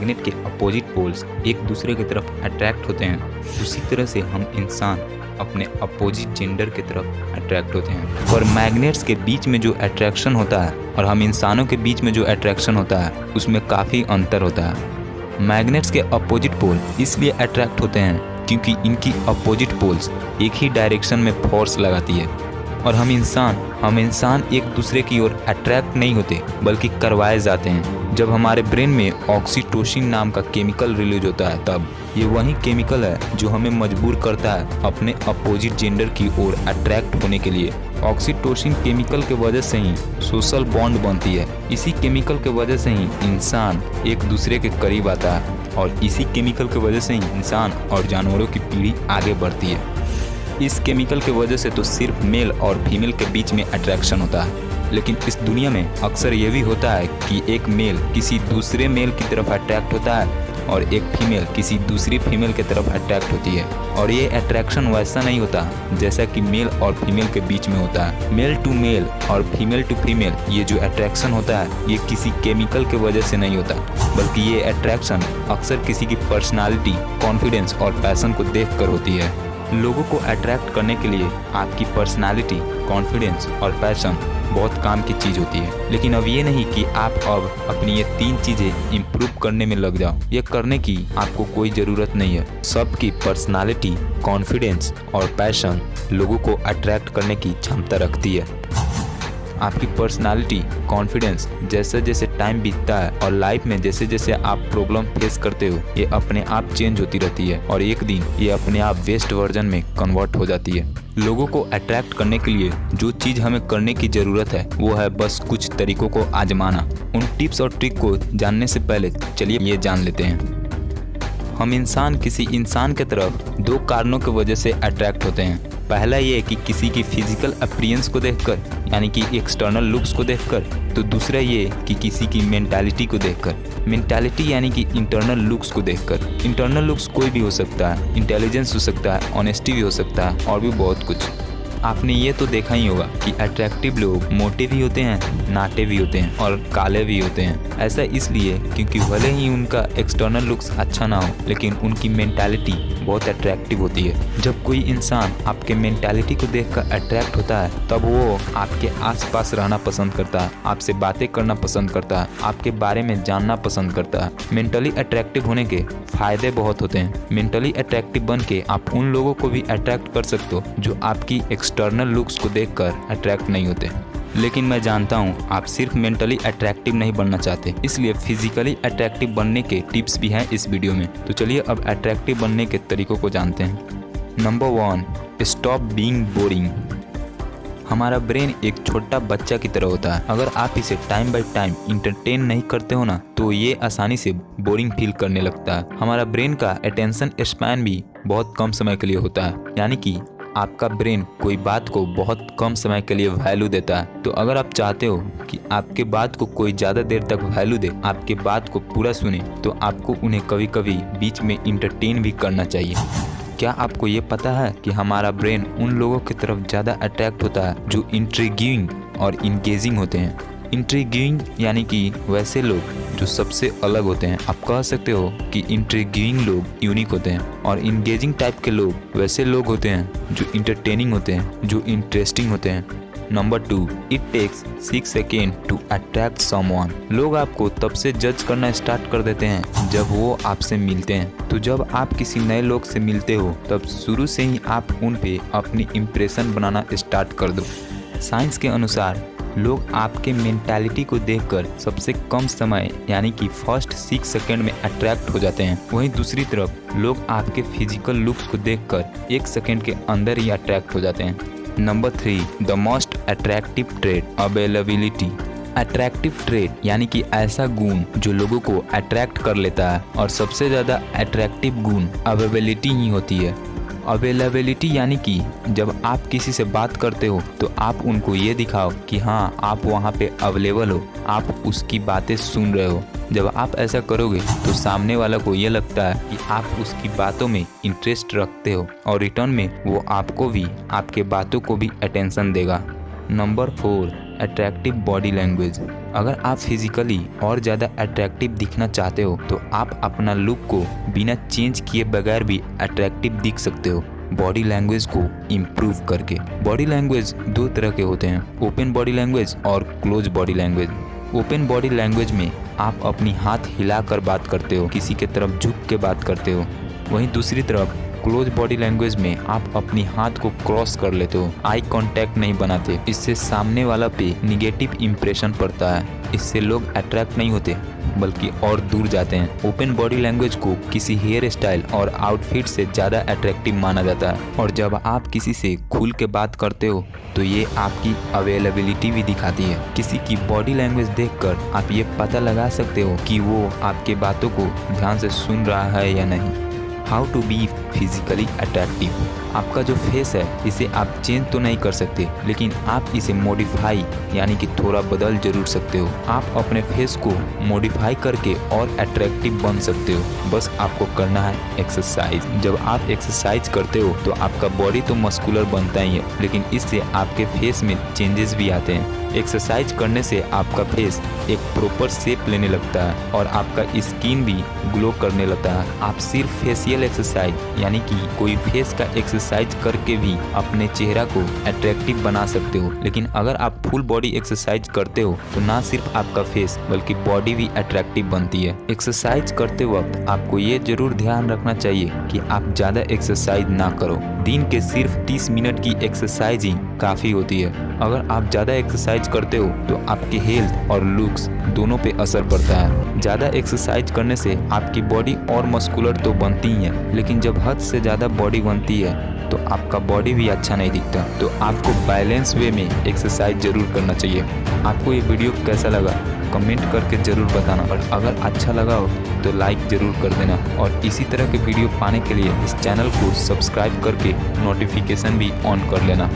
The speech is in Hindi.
मैग्नेट के अपोजिट पोल्स एक दूसरे की तरफ अट्रैक्ट होते हैं, उसी तरह से हम इंसान अपने अपोजिट जेंडर की तरफ अट्रैक्ट होते हैं। और मैग्नेट्स के बीच में जो अट्रैक्शन होता है और हम इंसानों के बीच में जो अट्रैक्शन होता है उसमें काफ़ी अंतर होता है। मैग्नेट्स के अपोजिट पोल इसलिए अट्रैक्ट होते हैं क्योंकि इनकी अपोजिट पोल्स एक ही डायरेक्शन में फोर्स लगाती है। और हम इंसान एक दूसरे की ओर अट्रैक्ट नहीं होते बल्कि करवाए जाते हैं। जब हमारे ब्रेन में ऑक्सीटोसिन नाम का केमिकल रिलीज होता है तब ये वही केमिकल है जो हमें मजबूर करता है अपने अपोजिट जेंडर की ओर अट्रैक्ट होने के लिए। ऑक्सीटोसिन केमिकल के वजह से ही सोशल बॉन्ड बनती है। इसी केमिकल के वजह से ही इंसान एक दूसरे के करीब आता है और इसी केमिकल की वजह से ही इंसान और जानवरों की पीढ़ी आगे बढ़ती है। इस केमिकल की वजह से तो सिर्फ मेल और फीमेल के बीच में अट्रैक्शन होता है, लेकिन इस दुनिया में अक्सर ये भी होता है कि एक मेल किसी दूसरे मेल की तरफ अट्रैक्ट होता है और एक फीमेल किसी दूसरी फीमेल की तरफ अट्रैक्ट होती है। और ये अट्रैक्शन वैसा नहीं होता जैसा कि मेल और फीमेल के बीच में होता है। मेल टू मेल और फीमेल टू फीमेल ये जो अट्रैक्शन होता है ये किसी केमिकल के वजह से नहीं होता, बल्कि ये अट्रैक्शन अक्सर किसी की पर्सनालिटी, कॉन्फिडेंस और पैशन को देख कर होती है। लोगों को अट्रैक्ट करने के लिए आपकी पर्सनालिटी, कॉन्फिडेंस और पैशन बहुत काम की चीज़ होती है। लेकिन अब ये नहीं कि आप अब अपनी ये 3 चीज़ें इम्प्रूव करने में लग जाओ। ये करने की आपको कोई ज़रूरत नहीं है। सबकी पर्सनालिटी, कॉन्फिडेंस और पैशन लोगों को अट्रैक्ट करने की क्षमता रखती है। आपकी पर्सनालिटी, कॉन्फिडेंस जैसे जैसे टाइम बीतता है और लाइफ में जैसे जैसे आप प्रॉब्लम फेस करते हो ये अपने आप चेंज होती रहती है और एक दिन ये अपने आप बेस्ट वर्जन में कन्वर्ट हो जाती है। लोगों को अट्रैक्ट करने के लिए जो चीज़ हमें करने की ज़रूरत है वो है बस कुछ तरीकों को आजमाना। उन टिप्स और ट्रिक को जानने से पहले चलिए ये जान लेते हैं। हम इंसान किसी इंसान के तरफ 2 कारणों की वजह से अट्रैक्ट होते हैं। पहला ये कि किसी की फिजिकल अपीयरेंस को देखकर, यानी कि एक्सटर्नल लुक्स को देखकर, तो दूसरा ये कि किसी की मेंटालिटी को देखकर। मेंटालिटी यानी कि इंटरनल लुक्स को देखकर। इंटरनल लुक्स कोई भी हो सकता है, इंटेलिजेंस हो सकता है, ऑनेस्टी भी हो सकता है और भी बहुत कुछ। आपने ये तो देखा ही होगा कि अट्रैक्टिव लोग मोटे भी होते हैं, नाटे भी होते हैं और काले भी होते हैं। ऐसा इसलिए क्योंकि भले ही उनका एक्सटर्नल लुक्स अच्छा ना हो लेकिन उनकी मेंटालिटी बहुत अट्रैक्टिव होती है। जब कोई इंसान आपके मेंटालिटी को देखकर अट्रैक्ट होता है तब वो आपके आसपास रहना पसंद करता है, आपसे बातें करना पसंद करता है, आपके बारे में जानना पसंद करता है। मेंटली अट्रैक्टिव होने के फायदे बहुत होते हैं। मेंटली अट्रैक्टिव बन के आप उन लोगों को भी अट्रैक्ट कर सकते हो जो आपकी एक्सटर्नल लुक्स को देखकर अट्रैक्ट नहीं होते। लेकिन मैं जानता हूँ आप सिर्फ मेंटली अट्रैक्टिव नहीं बनना चाहते, इसलिए फिजिकली अट्रैक्टिव बनने के टिप्स भी हैं इस वीडियो में। तो चलिए अब अट्रैक्टिव बनने के तरीकों को जानते हैं। Number 1, stop being boring. हमारा ब्रेन एक छोटा बच्चा की तरह होता है। अगर आप इसे टाइम बाय टाइम इंटरटेन नहीं करते हो ना तो ये आसानी से बोरिंग फील करने लगता है। हमारा ब्रेन का अटेंशन स्पैन भी बहुत कम समय के लिए होता है, यानी कि आपका ब्रेन कोई बात को बहुत कम समय के लिए वैल्यू देता है। तो अगर आप चाहते हो कि आपके बात को कोई ज़्यादा देर तक वैल्यू दे, आपके बात को पूरा सुने, तो आपको उन्हें कभी कभी बीच में इंटरटेन भी करना चाहिए। क्या आपको ये पता है कि हमारा ब्रेन उन लोगों की तरफ ज़्यादा अट्रैक्ट होता है जो इंट्रिग्यूइंग और इंगेजिंग होते हैं। इंट्रिग्यूइंग यानी कि वैसे लोग जो सबसे अलग होते हैं। आप कह सकते हो कि इंट्रिग्यूइंग लोग यूनिक होते हैं और इंगेजिंग टाइप के लोग वैसे लोग होते हैं जो इंटरटेनिंग होते हैं, जो इंटरेस्टिंग होते हैं। Number 2, it takes 6 second to attract someone. लोग आपको तब से जज करना स्टार्ट कर देते हैं जब वो आपसे मिलते हैं। तो जब आप किसी नए लोग से मिलते हो तब शुरू से ही आप उन पे अपनी इम्प्रेशन बनाना स्टार्ट कर दो। साइंस के अनुसार लोग आपके मेंटालिटी को देखकर सबसे कम समय यानी कि फर्स्ट 6 सेकंड में अट्रैक्ट हो जाते हैं। वहीं दूसरी तरफ लोग आपके फिजिकल लुक्स को देखकर 1 सेकंड के अंदर ही अट्रैक्ट हो जाते हैं। Number 3, the most attractive trait, availability. Attractive trait यानी कि ऐसा गुण जो लोगों को अट्रैक्ट कर लेता है और सबसे ज़्यादा अट्रैक्टिव गुण अवेलेबिलिटी ही होती है। अवेलेबिलिटी यानी कि जब आप किसी से बात करते हो तो आप उनको ये दिखाओ कि हाँ आप वहाँ पे अवेलेबल हो, आप उसकी बातें सुन रहे हो। जब आप ऐसा करोगे तो सामने वाला को ये लगता है कि आप उसकी बातों में इंटरेस्ट रखते हो और रिटर्न में वो आपको भी, आपके बातों को भी अटेंशन देगा। Number 4, attractive body language. अगर आप फिजिकली और ज़्यादा अट्रैक्टिव दिखना चाहते हो तो आप अपना लुक को बिना चेंज किए बगैर भी अट्रैक्टिव दिख सकते हो बॉडी लैंग्वेज को इम्प्रूव करके। बॉडी लैंग्वेज दो तरह के होते हैं, ओपन बॉडी लैंग्वेज और close body language. Open body language में आप अपनी हाथ हिलाकर बात करते हो, किसी के तरफ झुक के बात करते हो। वहीं दूसरी तरफ क्लोज बॉडी लैंग्वेज में आप अपनी हाथ को क्रॉस कर लेते हो, आई कांटेक्ट नहीं बनाते। इससे सामने वाला पे निगेटिव इंप्रेशन पड़ता है। इससे लोग अट्रैक्ट नहीं होते बल्कि और दूर जाते हैं। ओपन बॉडी लैंग्वेज को किसी हेयर स्टाइल और आउटफिट से ज़्यादा अट्रैक्टिव माना जाता है और जब आप किसी से खुल के बात करते हो तो ये आपकी अवेलेबिलिटी भी दिखाती है। किसी की बॉडी लैंग्वेज देखकर आप ये पता लगा सकते हो कि वो आपके बातों को ध्यान से सुन रहा है या नहीं। How to be physically attractive. आपका जो फेस है इसे आप चेंज तो नहीं कर सकते, लेकिन आप इसे मॉडिफाई यानी कि थोड़ा बदल जरूर सकते हो। आप अपने फेस को मॉडिफाई करके और अट्रैक्टिव बन सकते हो। बस आपको करना है एक्सरसाइज। जब आप एक्सरसाइज करते हो तो आपका बॉडी तो मस्कुलर बनता ही है, लेकिन इससे आपके फेस में चेंजेस भी आते हैं। एक्सरसाइज करने से आपका फेस एक प्रॉपर शेप लेने लगता है और आपका स्किन भी ग्लो करने लगता है। आप सिर्फ फेशियल एक्सरसाइज यानी कि कोई फेस का एक्सरसाइज करके भी अपने चेहरा को अट्रैक्टिव बना सकते हो, लेकिन अगर आप फुल बॉडी एक्सरसाइज करते हो तो ना सिर्फ आपका फेस बल्कि बॉडी भी अट्रैक्टिव बनती है। एक्सरसाइज करते वक्त आपको ये जरूर ध्यान रखना चाहिए कि आप ज़्यादा एक्सरसाइज ना करो। दिन के सिर्फ 30 मिनट की एक्सरसाइज ही काफ़ी होती है। अगर आप ज़्यादा एक्सरसाइज करते हो तो आपके हेल्थ और लुक्स दोनों पे असर पड़ता है। ज़्यादा एक्सरसाइज करने से आपकी बॉडी और मस्कुलर तो बनती ही है, लेकिन जब हद से ज़्यादा बॉडी बनती है तो आपका बॉडी भी अच्छा नहीं दिखता। तो आपको बैलेंस वे में एक्सरसाइज जरूर करना चाहिए। आपको ये वीडियो कैसा लगा कमेंट करके ज़रूर बताना, और अगर अच्छा लगा हो तो लाइक ज़रूर कर देना, और इसी तरह के वीडियो पाने के लिए इस चैनल को सब्सक्राइब करके नोटिफिकेशन भी ऑन कर लेना।